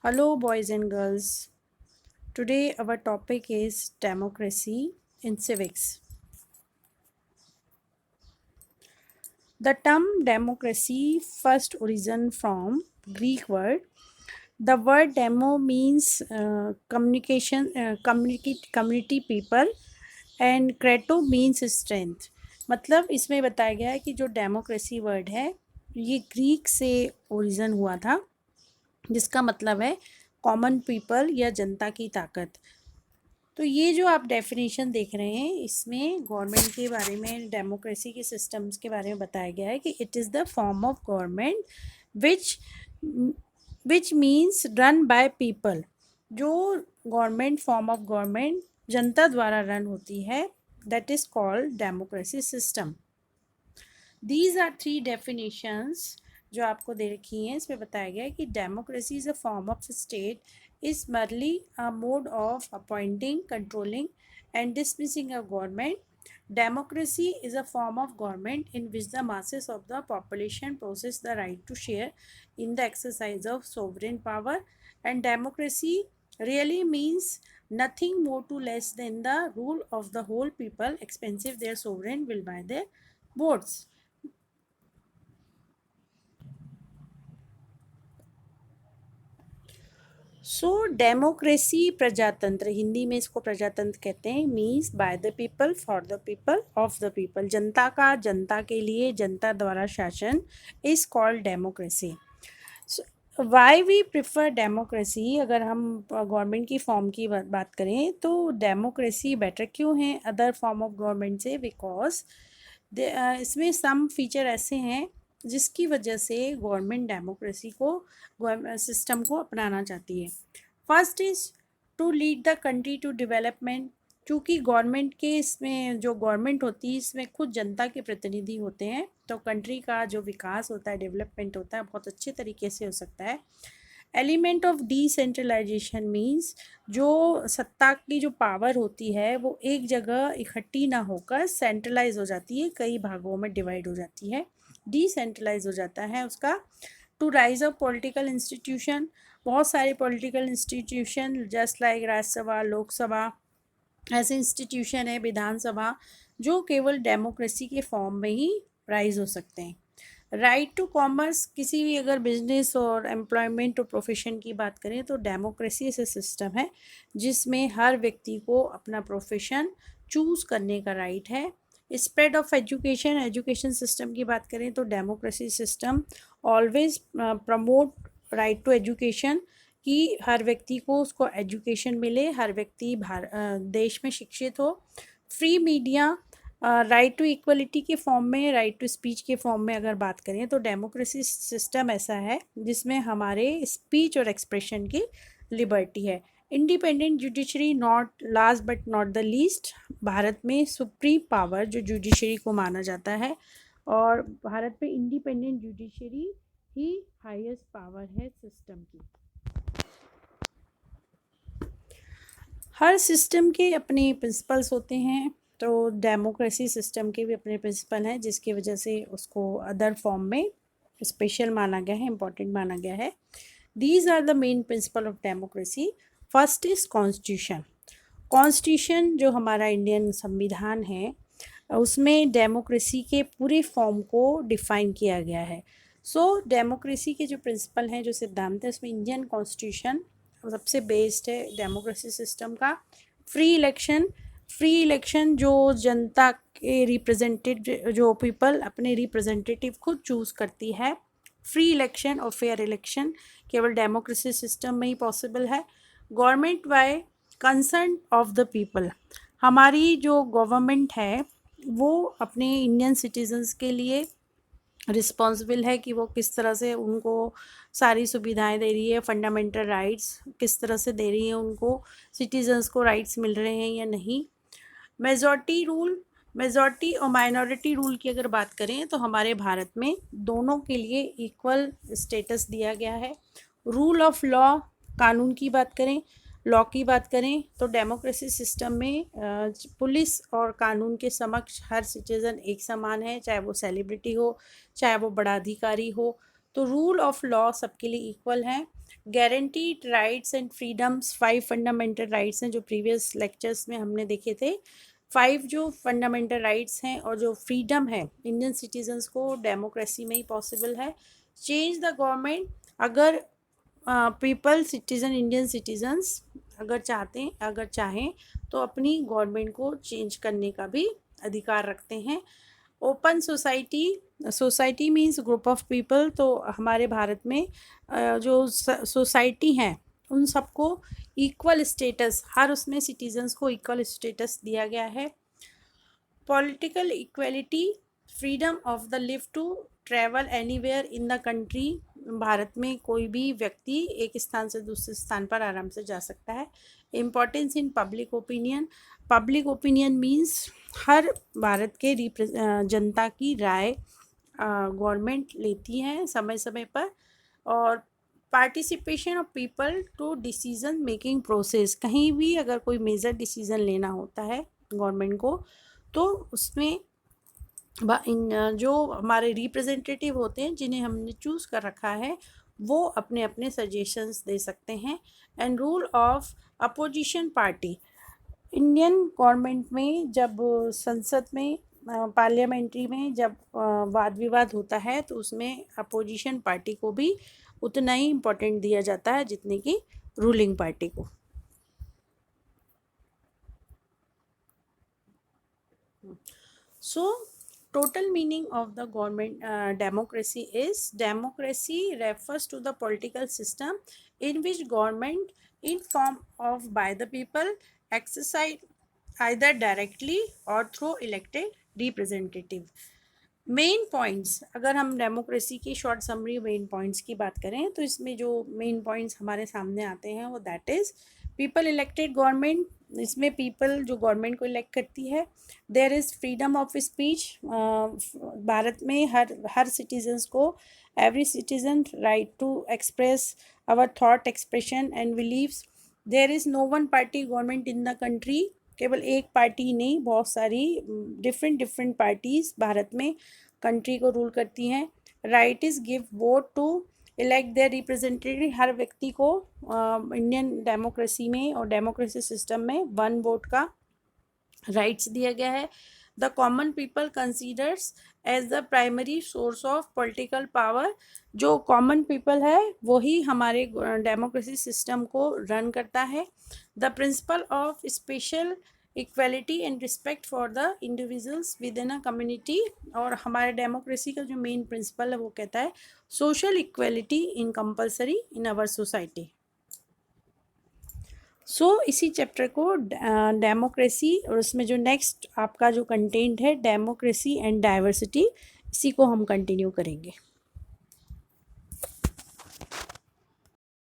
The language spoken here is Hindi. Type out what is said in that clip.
Hello, boys and girls. Today, our topic is democracy in civics. The term democracy first origin from Greek word. The word demo means communication, community people, and creto means strength. मतलब इसमें बताया गया है कि जो डेमोक्रेसी वर्ड है ये ग्रीक से ओरिजिन हुआ था, जिसका मतलब है कॉमन पीपल या जनता की ताकत। तो ये जो आप डेफिनेशन देख रहे हैं इसमें गवर्नमेंट के बारे में, डेमोक्रेसी के सिस्टम्स के बारे में बताया गया है कि it is the form of government which which means run by people. जो गवर्नमेंट, फॉर्म ऑफ गवर्नमेंट जनता द्वारा रन होती है, that is called democracy system. These are three definitions जो आपको दे रखी हैं। इसमें बताया गया है कि democracy is a form of state is merely a mode of appointing, controlling, and dismissing a government. Democracy is a form of government in which the masses of the population possess the right to share in the exercise of sovereign power. And democracy really means nothing more to less than the rule of the whole people, expensive their sovereign will by their votes. So democracy, प्रजातंत्र, हिंदी में इसको प्रजातंत्र कहते हैं, means by the people, for the people, of the people. जनता का, जनता के लिए, जनता द्वारा शासन is called democracy. Why we prefer democracy, अगर हम गवर्नमेंट की फॉर्म की बात करें तो डेमोक्रेसी बेटर क्यों है अदर फॉर्म ऑफ गवर्नमेंट से? बिकॉज इसमें सम फीचर ऐसे हैं जिसकी वजह से गवर्नमेंट डेमोक्रेसी को, सिस्टम को अपनाना चाहती है। First is to lead the country to development. क्योंकि गवर्नमेंट के, इसमें जो गवर्नमेंट होती है इसमें खुद जनता के प्रतिनिधि होते हैं, तो कंट्री का जो विकास होता है, डेवलपमेंट होता है, बहुत अच्छे तरीके से हो सकता है। एलिमेंट ऑफ डिसेंट्रलाइजेशन मीन्स जो सत्ता की जो पावर होती है वो एक जगह इकट्ठी ना होकर सेंट्रलाइज हो जाती है, कई भागों में डिवाइड हो जाती है, डिसेंट्रलाइज हो जाता है उसका। To rise up political institution, बहुत सारे political institution just like Rajya Sabha, Lok Sabha, ऐसे इंस्टीट्यूशन है, विधानसभा, जो केवल डेमोक्रेसी के फॉर्म में ही राइज हो सकते हैं। राइट टू कॉमर्स, किसी भी अगर बिजनेस और एम्प्लॉयमेंट और प्रोफेशन की बात करें तो डेमोक्रेसी ऐसा सिस्टम है जिसमें हर व्यक्ति को अपना प्रोफेशन चूज़ करने का राइट है। Spread of education, education system की बात करें तो democracy system always promote right to education, कि हर व्यक्ति को उसको एजुकेशन मिले, हर व्यक्ति देश में शिक्षित हो। Free media, right to equality के फॉर्म में, राइट टू स्पीच के फॉर्म में अगर बात करें तो डेमोक्रेसी सिस्टम ऐसा है जिसमें हमारे स्पीच और एक्सप्रेशन की लिबर्टी है। Independent judiciary, not last but not the least, Bharat में सुप्रीम पावर जो जुडिशरी को माना जाता है, और भारत में इंडिपेंडेंट जुडिशरी ही हाईएस्ट पावर है सिस्टम की। हर सिस्टम के अपने प्रिंसिपल्स होते हैं, तो डेमोक्रेसी सिस्टम के भी अपने प्रिंसिपल हैं जिसकी वजह से उसको अदर फॉर्म में स्पेशल माना गया है, इम्पॉर्टेंट माना गया है। These are the main principle of democracy. First is constitution. Constitution जो हमारा इंडियन संविधान है उसमें डेमोक्रेसी के पूरे फॉर्म को डिफाइन किया गया है। सो डेमोक्रेसी के जो प्रिंसिपल हैं, जो सिद्धांत हैं, उसमें इंडियन कॉन्स्टिट्यूशन सबसे बेस्ड है डेमोक्रेसी सिस्टम का। फ्री इलेक्शन, फ्री इलेक्शन जो जनता के रिप्रेजेंटेटिव, जो पीपल अपने रिप्रेजेंटेटिव खुद चूज़ करती है। फ्री इलेक्शन और फेयर इलेक्शन केवल डेमोक्रेसी सिस्टम में ही पॉसिबल है। Government by concern of the people, हमारी जो गवर्नमेंट है वो अपने इंडियन सिटीजन्स के लिए रिस्पॉन्सिबल है कि वो किस तरह से उनको सारी सुविधाएं दे रही है, फंडामेंटल राइट्स किस तरह से दे रही है, उनको सिटीजन्स को राइट्स मिल रहे हैं या नहीं। मेजॉरिटी रूल, मेजॉरिटी और माइनॉरिटी रूल की अगर बात करें तो हमारे भारत में दोनों के लिए इक्वल स्टेटस दिया गया है। रूल ऑफ लॉ, कानून की बात करें, लॉ की बात करें तो डेमोक्रेसी सिस्टम में पुलिस और कानून के समक्ष हर सिटीज़न एक समान है, चाहे वो सेलिब्रिटी हो, चाहे वो बड़ा अधिकारी हो, तो रूल ऑफ लॉ सबके लिए इक्वल है। Guaranteed rights and freedoms, 5 fundamental rights हैं जो प्रीवियस लेक्चर्स में हमने देखे थे। 5 जो फंडामेंटल राइट्स हैं और जो फ्रीडम है इंडियन सिटीजन्स को डेमोक्रेसी में ही पॉसिबल है। चेंज द गवर्नमेंट, अगर पीपल सिटीजन इंडियन सिटीजन्स अगर चाहें तो अपनी गवर्नमेंट को चेंज करने का भी अधिकार रखते हैं। Open society, society means group of people, तो हमारे भारत में जो सोसाइटी हैं उन सबको इक्वल स्टेटस, हर उसमें सिटीजन्स को इक्वल स्टेटस दिया गया है। Political equality, freedom of the live to travel anywhere in the country, Bharat में कोई भी व्यक्ति एक स्थान से दूसरे स्थान पर आराम से जा सकता है। Importance in public opinion, public opinion means हर भारत के जनता की राय गवर्नमेंट लेती है समय समय पर। और participation of people to decision making process, कहीं भी अगर कोई मेजर डिसीजन लेना होता है गवर्नमेंट को तो उसमें जो हमारे रिप्रेजेंटेटिव होते हैं जिन्हें हमने चूज़ कर रखा है वो अपने अपने सजेशंस दे सकते हैं। And rule of opposition party, Indian government में जब संसद में पार्लियामेंट्री में जब वाद विवाद होता है तो उसमें अपोजिशन पार्टी को भी उतना ही इम्पोर्टेंट दिया जाता है जितने की रूलिंग पार्टी को। So total meaning of the government democracy is, democracy refers to the political system in which government in form of by the people exercise either directly or through elected representative। Main points, अगर हम डेमोक्रेसी की शॉर्ट समरी मेन पॉइंट्स की बात करें तो इसमें जो मेन पॉइंट्स हमारे सामने आते हैं वो that is people elected government, इसमें पीपल जो गवर्नमेंट को इलेक्ट करती है। There is freedom of speech, Bharat में हर सिटीजन्स को, every citizen right to express our thought expression and believes. There is no one party government in the country, केवल एक पार्टी नहीं, बहुत सारी डिफरेंट पार्टीज़ भारत में कंट्री को रूल करती हैं। Right is give vote to elect their representative, हर व्यक्ति को इंडियन डेमोक्रेसी में और डेमोक्रेसी सिस्टम में 1 वोट का राइट्स दिया गया है। The common people considers as the primary source of political power, जो कॉमन पीपल है वही हमारे डेमोक्रेसी सिस्टम को रन करता है। The principle of special equality and respect for the individuals with in a community, और हमारे डेमोक्रेसी का जो मेन प्रिंसिपल है वो कहता है social equality in compulsory in our society. इसी चैप्टर को डेमोक्रेसी और उसमें जो नेक्स्ट आपका जो कंटेंट है डेमोक्रेसी एंड डाइवर्सिटी, इसी को हम कंटिन्यू करेंगे।